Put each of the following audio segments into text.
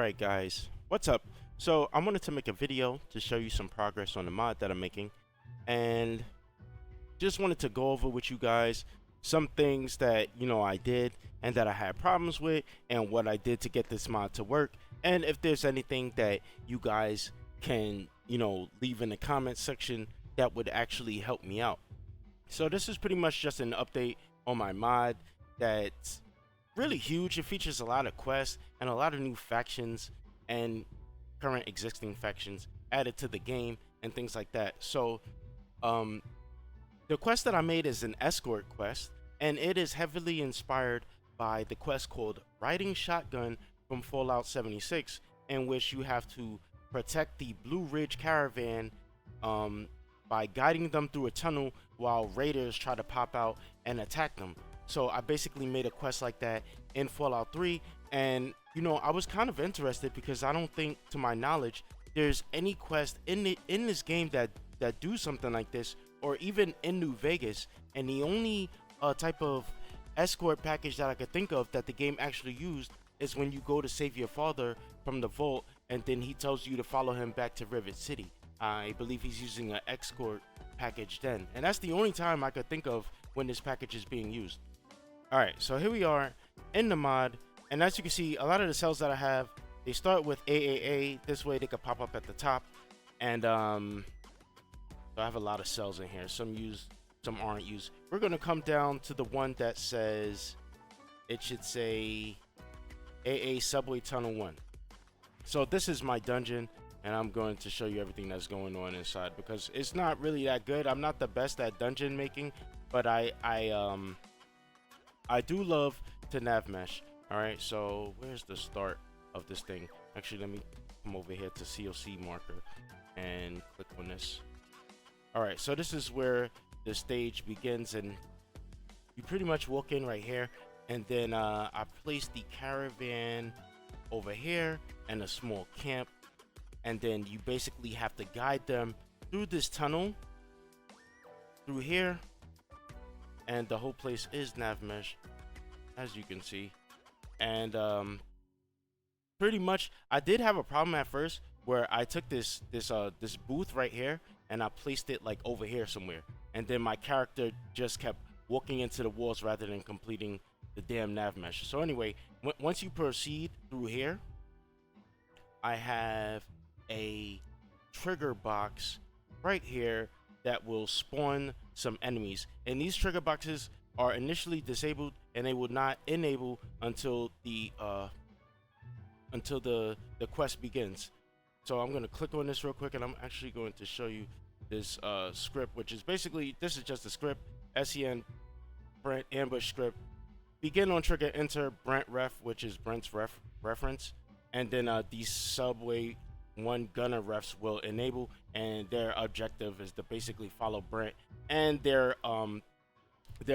Alright guys, what's up? So I wanted to make a video to show you some progress on the mod that I'm making, and just wanted to go over with you guys some things that I did and that I had problems with, and what I did to get this mod to work, and if there's anything that you guys can leave in the comments section that would actually help me out. So this is pretty much just an update on my mod that's really huge. It features a lot of quests and a lot of new factions and current existing factions added to the game and things like that. So the quest that I made is an escort quest, and it is heavily inspired by the quest called Riding Shotgun from Fallout 76, in which you have to protect the Blue Ridge caravan by guiding them through a tunnel while raiders try to pop out and attack them. So I basically made a quest like that in Fallout 3, and I was kind of interested because I don't think, to my knowledge, there's any quest in this game that do something like this, or even in New Vegas. And the only type of escort package that I could think of that the game actually used is when you go to save your father from the vault, and then he tells you to follow him back to Rivet City. I believe he's using an escort package then, and that's the only time I could think of when this package is being used. Alright, so here we are in the mod, and as you can see, a lot of the cells that I have, they start with AAA. This way they could pop up at the top, and so I have a lot of cells in here. Some used, some aren't used. We're going to come down to the one that says, it should say AA Subway Tunnel 1. So this is my dungeon, and I'm going to show you everything that's going on inside, because it's not really that good. I'm not the best at dungeon making, but I do love to nav mesh. Alright, so where's the start of this thing? Actually, let me come over here to COC marker and click on this. Alright, so this is where the stage begins, and you pretty much walk in right here, and then I placed the caravan over here and a small camp, and then you basically have to guide them through this tunnel through here, and the whole place is nav mesh, as you can see. And pretty much I did have a problem at first where I took this booth right here and I placed it like over here somewhere, and then my character just kept walking into the walls rather than completing the damn nav mesh. So anyway, once you proceed through here, I have a trigger box right here that will spawn some enemies, and these trigger boxes are initially disabled, and they will not enable until the quest begins. So I'm going to click on this real quick, and I'm actually going to show you this script, which is basically, this is just a script. SEN Brent ambush script. Begin on trigger, enter Brent ref, which is Brent's reference, and then these subway one gunner refs will enable, and their objective is to basically follow Brent, and their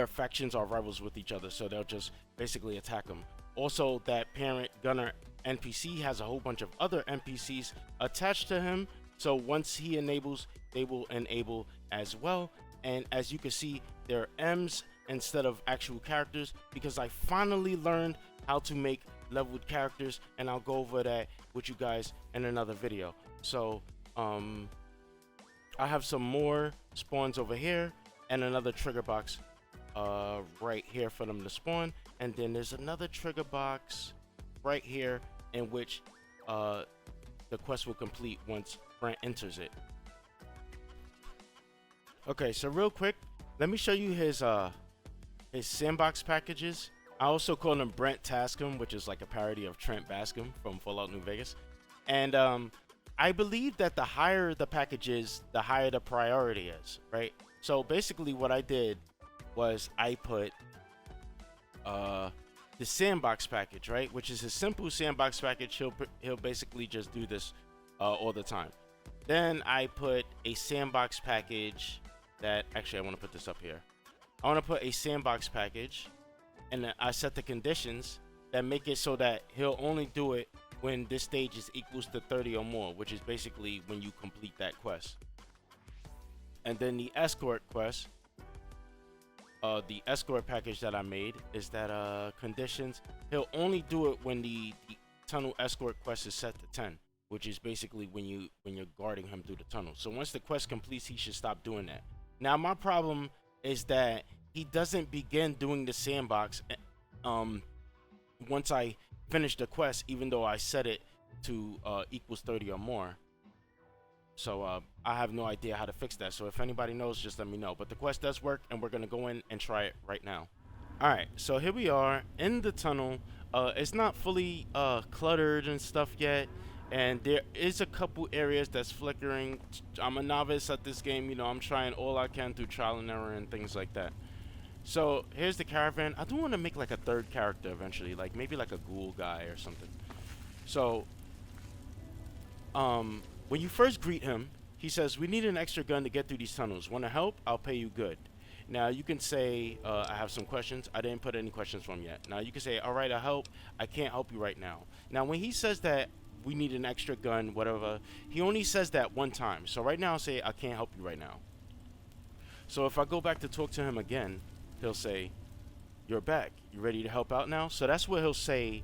factions are rivals with each other, so they'll just basically attack them. Also, that parent gunner NPC has a whole bunch of other NPCs attached to him, so once he enables, they will enable as well. And as you can see, they're M's instead of actual characters, because I finally learned how to make leveled characters, and I'll go over that with you guys in another video. So I have some more spawns over here and another trigger box right here for them to spawn, and then there's another trigger box right here in which the quest will complete once Brent enters it. Okay, so real quick, let me show you his sandbox packages. I also call him Brent Tascum, which is like a parody of Trent Bascom from Fallout New Vegas. And I believe that the higher the package is, the higher the priority is, right? So basically what I did was I put the sandbox package, right, which is a simple sandbox package. He'll basically just do this all the time. Then I put a sandbox package that, actually I want to put this up here. I want to put a sandbox package, and I set the conditions that make it so that he'll only do it when this stage is equals to 30 or more, which is basically when you complete that quest. And then the escort quest, the escort package that I made is that conditions, he'll only do it when the tunnel escort quest is set to 10, which is basically when you're guarding him through the tunnel. So once the quest completes, he should stop doing that. Now my problem is that he doesn't begin doing the sandbox once I finish the quest, even though I set it to equals 30 or more. So I have no idea how to fix that. So if anybody knows, just let me know. But the quest does work, and we're gonna go in and try it right now. All right, so here we are in the tunnel. It's not fully cluttered and stuff yet, and there is a couple areas that's flickering. I'm a novice at this game, you know. I'm trying all I can through trial and error and things like that. So here's the caravan. I do want to make like a third character eventually, like maybe like a ghoul guy or something. So when you first greet him, he says, "We need an extra gun to get through these tunnels. Want to help? I'll pay you good." Now you can say, "I have some questions." I didn't put any questions from yet. Now you can say, "All right, I'll help. I can't help you right now." Now when he says that we need an extra gun, whatever, he only says that one time. So right now I'll say, "I can't help you right now." So if I go back to talk to him again, he'll say, "You're back. You ready to help out now?" So that's what he'll say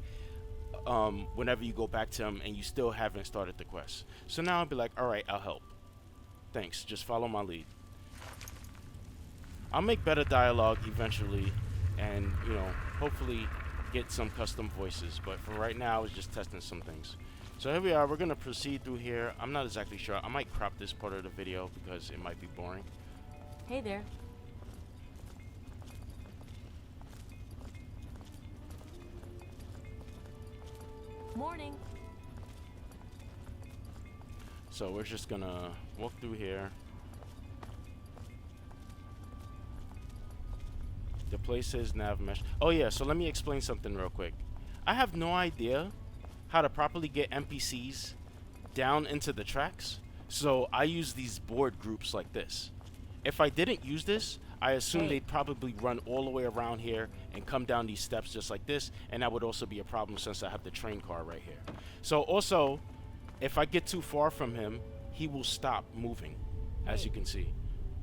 whenever you go back to him and you still haven't started the quest. So now I'll be like, "All right, I'll help. Thanks. Just follow my lead." I'll make better dialogue eventually, and you know, hopefully get some custom voices. But for right now, I was just testing some things. So here we are. We're gonna proceed through here. I'm not exactly sure. I might crop this part of the video because it might be boring. Hey there. Morning. So we're just gonna walk through here. The place is nav mesh. Oh yeah, so let me explain something real quick. I have no idea how to properly get NPCs down into the tracks, so I use these board groups like this. If I didn't use this, I assume they'd probably run all the way around here and come down these steps just like this, and that would also be a problem since I have the train car right here. So also, if I get too far from him, he will stop moving, as you can see.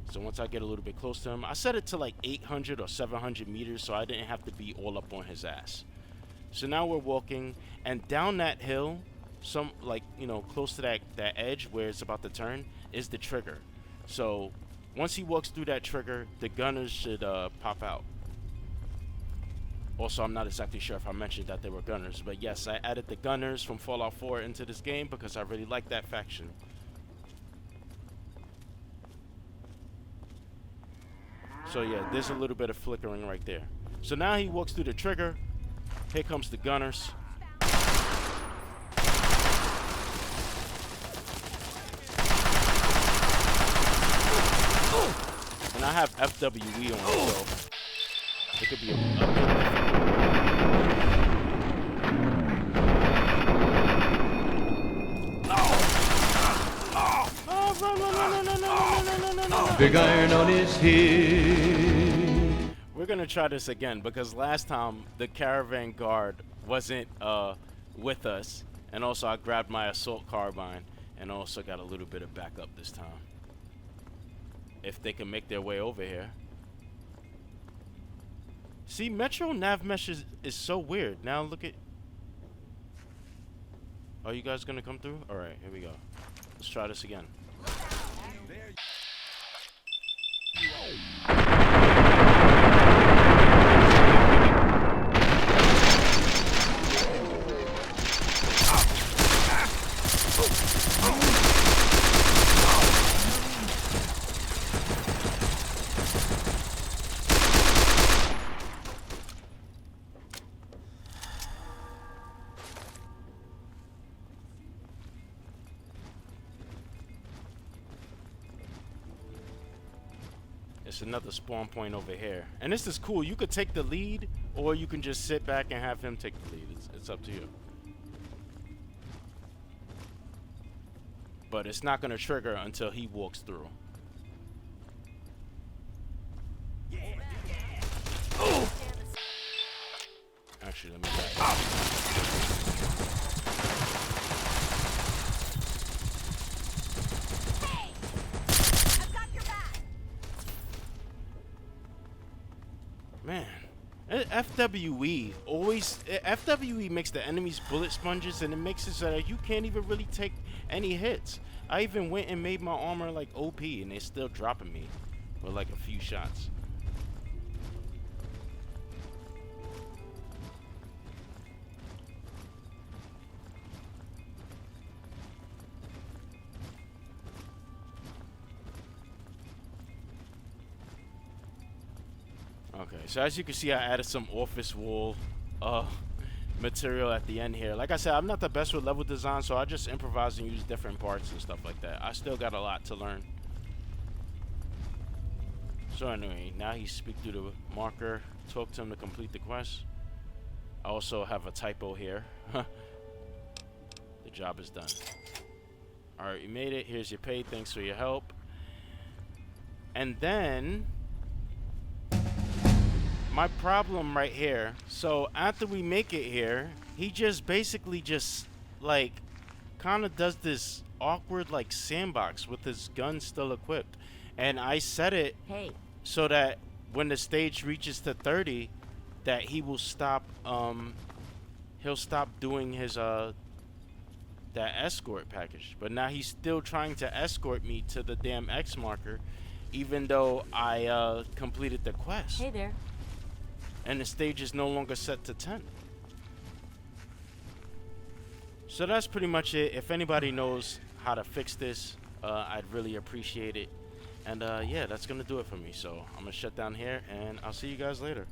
So once I get a little bit close to him, I set it to like 800 or 700 meters so I didn't have to be all up on his ass. So now we're walking, and down that hill, some like, you know, close to that edge where it's about to turn, is the trigger. So once he walks through that trigger, the gunners should pop out. Also, I'm not exactly sure if I mentioned that they were gunners, but yes, I added the gunners from Fallout 4 into this game because I really like that faction. So yeah, there's a little bit of flickering right there. So now he walks through the trigger. Here comes the gunners. And I have FWE on, so it could be a bit difficult. Big iron on his head. We're gonna try this again because last time the caravan guard wasn't with us, and also I grabbed my assault carbine and also got a little bit of backup this time. If they can make their way over here. See, Metro nav mesh is so weird. Now look at. Are you guys gonna come through? All right, here we go. Let's try this again. It's another spawn point over here. And this is cool. You could take the lead, or you can just sit back and have him take the lead. It's up to you. But it's not going to trigger until he walks through. Oh! Actually, let me back up. Man, FWE always FWE makes the enemies bullet sponges, and it makes it so that you can't even really take any hits. I even went and made my armor like OP, and they're still dropping me with like a few shots. Okay, so as you can see, I added some office wall material at the end here. Like I said, I'm not the best with level design, so I just improvise and use different parts and stuff like that. I still got a lot to learn. So anyway, now he speak through the marker, talk to him to complete the quest. I also have a typo here. The job is done. Alright, you made it. Here's your pay. Thanks for your help. And then my problem right here. So after we make it here, he just basically just like kind of does this awkward like sandbox with his gun still equipped. And I set it so that when the stage reaches to 30, that he will stop he'll stop doing his that escort package. But now he's still trying to escort me to the damn X marker, even though I completed the quest. Hey there. And the stage is no longer set to 10. So that's pretty much it. If anybody knows how to fix this, I'd really appreciate it. And yeah, that's gonna do it for me. So I'm gonna shut down here, and I'll see you guys later.